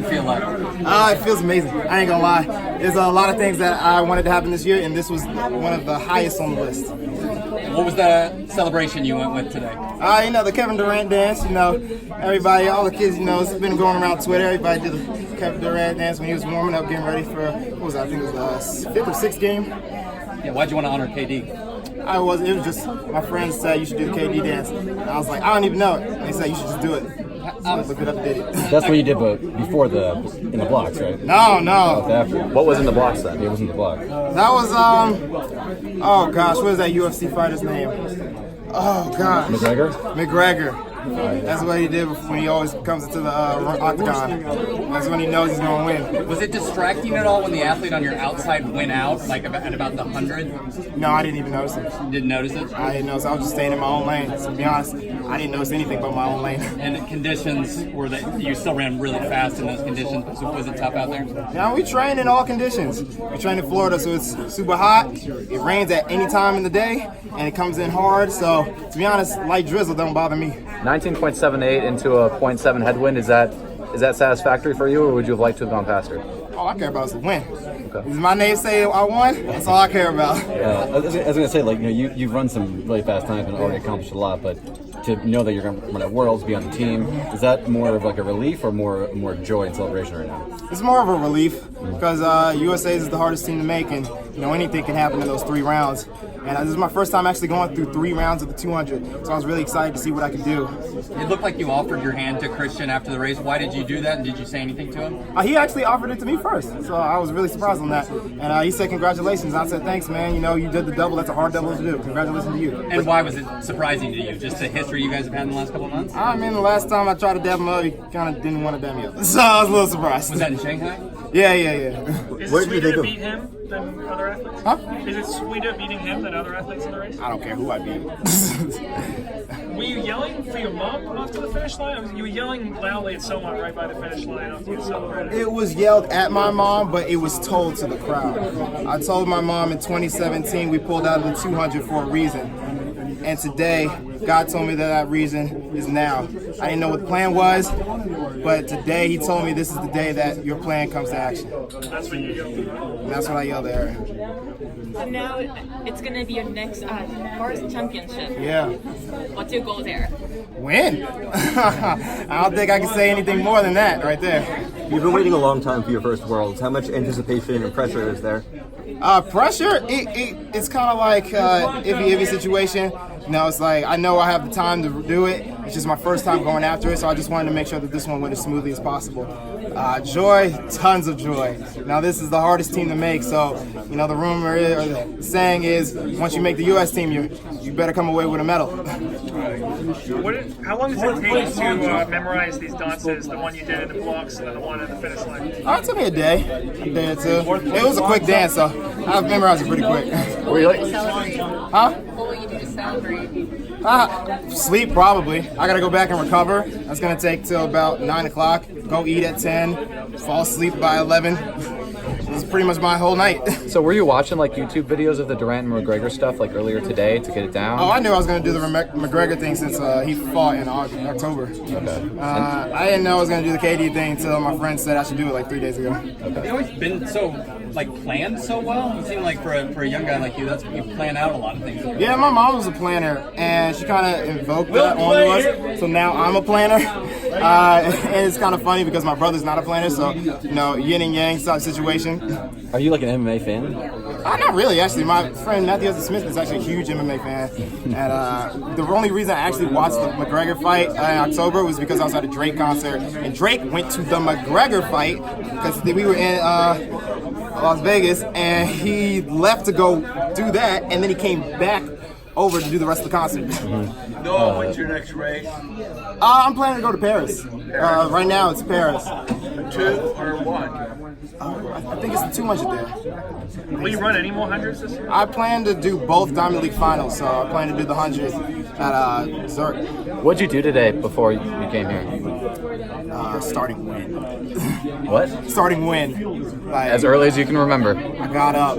win feel like? It feels amazing. I ain't gonna lie. There's a lot of things that I wanted to happen this year, and this was one of the highest on the list. What was the celebration you went with today? The Kevin Durant dance. Everybody, all the kids. It's been going around Twitter. Everybody did the Kevin Durant dance when he was warming up, getting ready for what was it? I think it was the 5th or 6th game. Yeah, why'd you want to honor KD? It was just my friends said you should do the KD dance. And I was like, I don't even know it. And they said you should just do it. So I looked it up and did it. That's what you did before in the blocks, right? No. After. What was in the blocks then? It was in the block. That was oh gosh, what is that UFC fighter's name? Oh gosh. McGregor. That's what he did when he always comes into the octagon. That's when he knows he's going to win. Was it distracting at all when the athlete on your outside went out, like at about the 100? No, I didn't even notice it. You didn't notice it? I didn't notice. I was just staying in my own lane. To be honest, I didn't notice anything but my own lane. And conditions were that you still ran really fast in those conditions. So was it tough out there? Yeah, we train in all conditions. We train in Florida, so it's super hot. It rains at any time in the day, and it comes in hard. So to be honest, light drizzle don't bother me. 19.78 into a .7 headwind. Is that satisfactory for you, or would you have liked to have gone faster? All I care about is the win. Okay. Does my name say I won? That's all I care about. I was gonna say, you've run some really fast times and already accomplished a lot, but to know that you're gonna run at Worlds, be on the team, is that more of like a relief or more joy and celebration right now? It's more of a relief because USA is the hardest team to make, and anything can happen in those 3 rounds. And this is my first time actually going through 3 rounds of the 200, so I was really excited to see what I could do. It looked like you offered your hand to Christian after the race. Why did you do that, and did you say anything to him? He actually offered it to me first, so I was really surprised on that. And he said, congratulations. I said, thanks, man. You did the double. That's a hard double to do. Congratulations to you. And why was it surprising to you? Just the history you guys have had in the last couple of months? The last time I tried to dab him up, he kind of didn't want to dab me up. So I was a little surprised. Was that in Shanghai? Yeah. Is it sweeter to beat him than other athletes? Huh? Is it sweeter beating him than other athletes in the race? I don't care who I beat. Were you yelling for your mom after the finish line? You were yelling loudly at someone right by the finish line after you celebrated. It was yelled at my mom, but it was told to the crowd. I told my mom in 2017 we pulled out of the 200 for a reason. And today, God told me that reason is now. I didn't know what the plan was, but today He told me this is the day that your plan comes to action. That's what you yelled. And that's what I yelled at her. So now it's going to be your next first championship. Yeah. What's your goal there? Win. I don't think I can say anything more than that right there. You've been waiting a long time for your first Worlds. How much anticipation and pressure is there? Pressure, it's kind of like iffy situation. It's like I know I have the time to do it. It's just my first time going after it, so I just wanted to make sure that this one went as smoothly as possible. Joy, tons of joy. Now this is the hardest team to make, so the rumor is, or the saying is, once you make the U.S. team, you better come away with a medal. How long does it take to memorize these dances? The one you did in the blocks and then the one at the finish line? It took me a day or two. It was a quick dance, so I memorized it pretty quick. Were you like, huh? What will you do to celebrate? Sleep probably. I gotta go back and recover. That's gonna take till about 9 o'clock. Go eat at 10. Fall asleep by 11. This is pretty much my whole night. So were you watching YouTube videos of the Durant and McGregor stuff earlier today to get it down? Oh, I knew I was gonna do the McGregor thing since he fought in October. Okay. I didn't know I was gonna do the KD thing until my friend said I should do it 3 days ago. Have you always been so planned so well? You seem like for a young guy like you, you plan out a lot of things. Yeah, my mom was a planner, and she kind of invoked that onto us. So now I'm a planner, and it's kind of funny because my brother's not a planner. So yin and yang type situation. Are you like an MMA fan? Not really, actually. My friend Matthew Smith is actually a huge MMA fan, and the only reason I actually watched the McGregor fight in October was because I was at a Drake concert, and Drake went to the McGregor fight because we were in Las Vegas, and he left to go do that, and then he came back over to do the rest of the concert. When's your next race? I'm planning to go to Paris. Right now it's Paris. 2 or 1? I think it's the 200 there. Will you run any more hundreds this year? I plan to do both Diamond League finals, so I plan to do the 100 at Zurich. What'd you do today before you came here? Starting win. What? Starting win. As early as you can remember. I got up.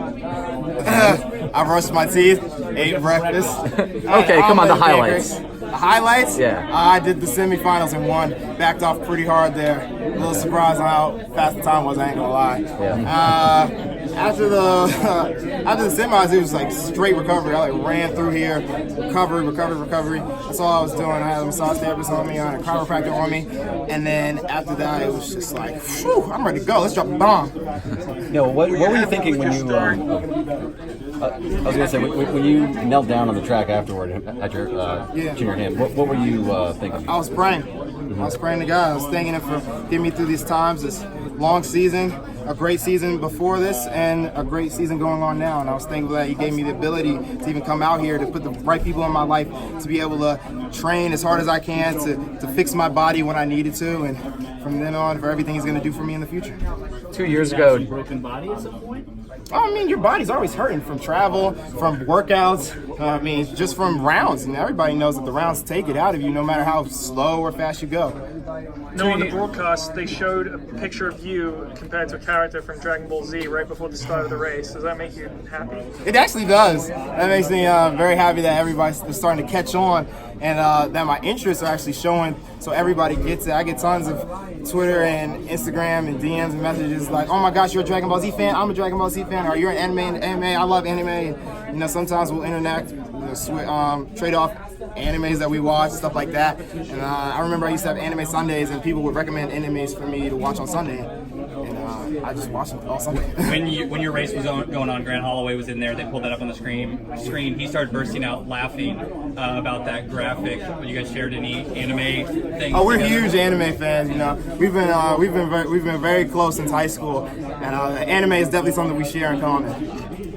I brushed my teeth, ate breakfast. Okay, come on, the highlights. Highlights? Yeah. I did the semifinals and won. Backed off pretty hard there. A little surprised on how fast the time was, I ain't gonna lie. Yeah. After the semis, it was like straight recovery. I like ran through here, recovery. That's all I was doing. I had a massage therapist on me, I had a chiropractor on me, and then after that, it was just like, whew, I'm ready to go. Let's drop a bomb. No, what were you thinking when you? I was gonna say when you knelt down on the track afterward at your junior hand. What were you thinking? I was praying. I was praying to God. I was thanking Him for getting me through these times, this long season, a great season before this, and a great season going on now. And I was thankful that He gave me the ability to even come out here, to put the right people in my life, to be able to train as hard as I can, to fix my body when I needed to, and from then on, for everything He's going to do for me in the future. 2 years ago, Broken body at some point? I mean, your body's always hurting from travel, from workouts, I mean, just from rounds. And everybody knows that the rounds take it out of you no matter how slow or fast you go. No, on the broadcast, they showed a picture of you compared to a character from Dragon Ball Z right before the start of the race. Does that make you happy? It actually does. That makes me very happy that everybody's starting to catch on, and that my interests are actually showing, so everybody gets it. I get tons of Twitter and Instagram and DMs and messages like, oh my gosh, you're a Dragon Ball Z fan? I'm a Dragon Ball Z fan. Or you're an anime? I love anime. And, you know, sometimes we'll interact, trade off animes that we watch, stuff like that. And I remember I used to have anime Sundays, and people would recommend animes for me to watch on Sunday. And I just watched them all Sunday. When your race was going on, Grant Holloway was in there. They pulled that up on the screen. He started bursting out laughing about that graphic. When you guys shared any anime things? Oh, we're together? huge anime fans. You know, we've been very close since high school, and anime is definitely something we share in common.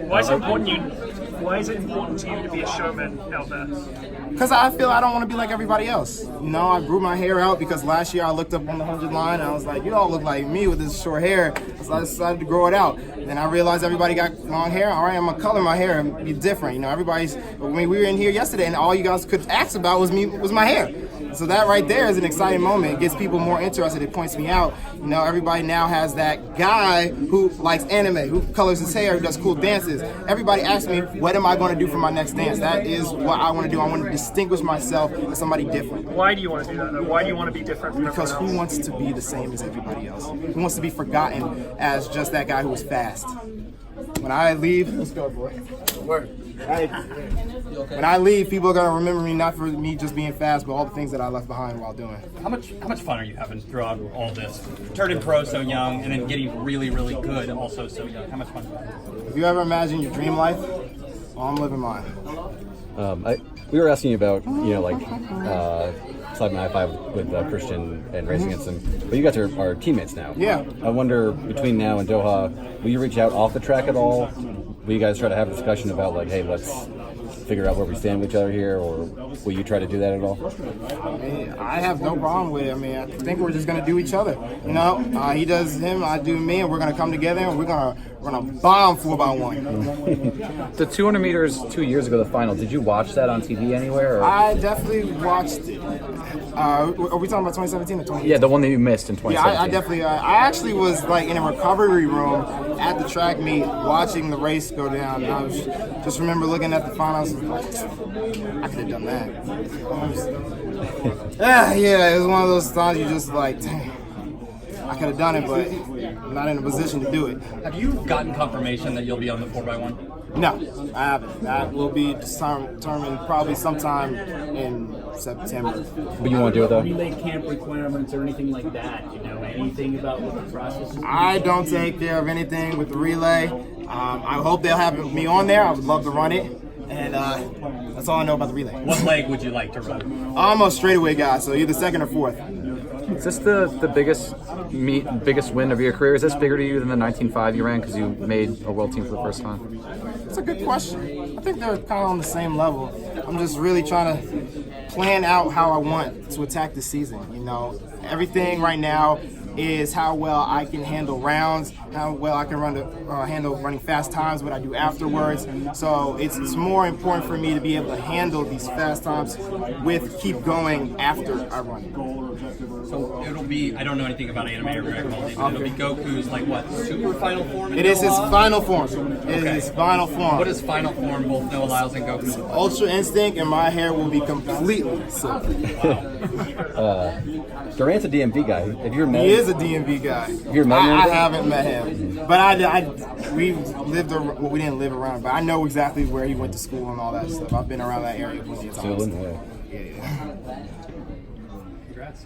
Why is it important to you to be a showman out there? Because I feel I don't want to be like everybody else. You know, I grew my hair out because last year I looked up on the 100 line and I was like, you all look like me with this short hair. So I decided to grow it out. Then I realized everybody got long hair. All right, I'm going to color my hair and be different. You know, we were in here yesterday and all you guys could ask about was my hair. So that right there is an exciting moment. It gets people more interested. It points me out. You know, everybody now has that guy who likes anime, who colors his hair, who does cool dances. Everybody asks me, what am I going to do for my next dance? That is what I want to do. I want to distinguish myself as somebody different. Why do you want to do that, though? Why do you want to be different from Because everyone who else? wants to be the same as everybody else? Who wants to be forgotten as just that guy who was fast? When I leave, let's go, boy. When I leave, people are gonna remember me not for me just being fast, but all the things that I left behind while doing. How much fun are you having throughout all this? Turning pro so young and then getting really, really good also so young. How much fun? If you ever imagine your dream life, well, I'm living mine. We were asking you about, you know, like Side by Five with Christian and racing against him, but you guys are teammates now. Yeah. I wonder, between now and Doha, will you reach out off the track at all? Will you guys try to have a discussion about, like, hey, let's figure out where we stand with each other here, or will you try to do that at all? I mean, I have no problem with it. I mean, I think we're just gonna do each other. You know, he does him, I do me, and we're gonna come together and we're gonna bomb 4x1. the 200 meters 2 years ago, the final, did you watch that on TV anywhere? Or? I definitely watched it. Are we talking about 2017 or 2018? Yeah, the one that you missed in 2017. Yeah, I definitely. I actually was like in a recovery room at the track meet, watching the race go down. And I was just remember looking at the finals. Like, I could have done that. Yeah, it was one of those times you just like, dang, I could have done it, but I'm not in a position to do it. Have you gotten confirmation that you'll be on the 4x1? No, I haven't. That will be determined probably sometime in September. But you want to do it though? Relay camp requirements or anything like that? You know anything about what the process is? I don't take care of anything with the relay. I hope they'll have me on there. I would love to run it. And that's all I know about the relay. What leg would you like to run? I'm a straightaway guy, so either second or fourth. Is this the biggest win of your career? Is this bigger to you than the 19.5 you ran because you made a world team for the first time? That's a good question. I think they're kind of on the same level. I'm just really trying to plan out how I want to attack the season. You know, everything right now is how well I can handle rounds, how well I can handle running fast times, what I do afterwards. So it's more important for me to be able to handle these fast times with keep going after I run. So it'll be, I don't know anything about anime or Dragon Ball Z, but it'll be Goku's, like, what, super final form? It is his Noah? final form. It Okay. is his final form. What is final form, both Noah Lyles and Goku? Ultra Instinct, and my hair will be completely silky. Durant's a DMV guy. Have you ever met He him? is a DMV guy. you ever met him or I anything? haven't met him, but we lived. Well, we didn't live around, but I know exactly where he went to school and all that stuff. I've been around that area plenty of times. Chilling, yeah. Yeah. Congrats.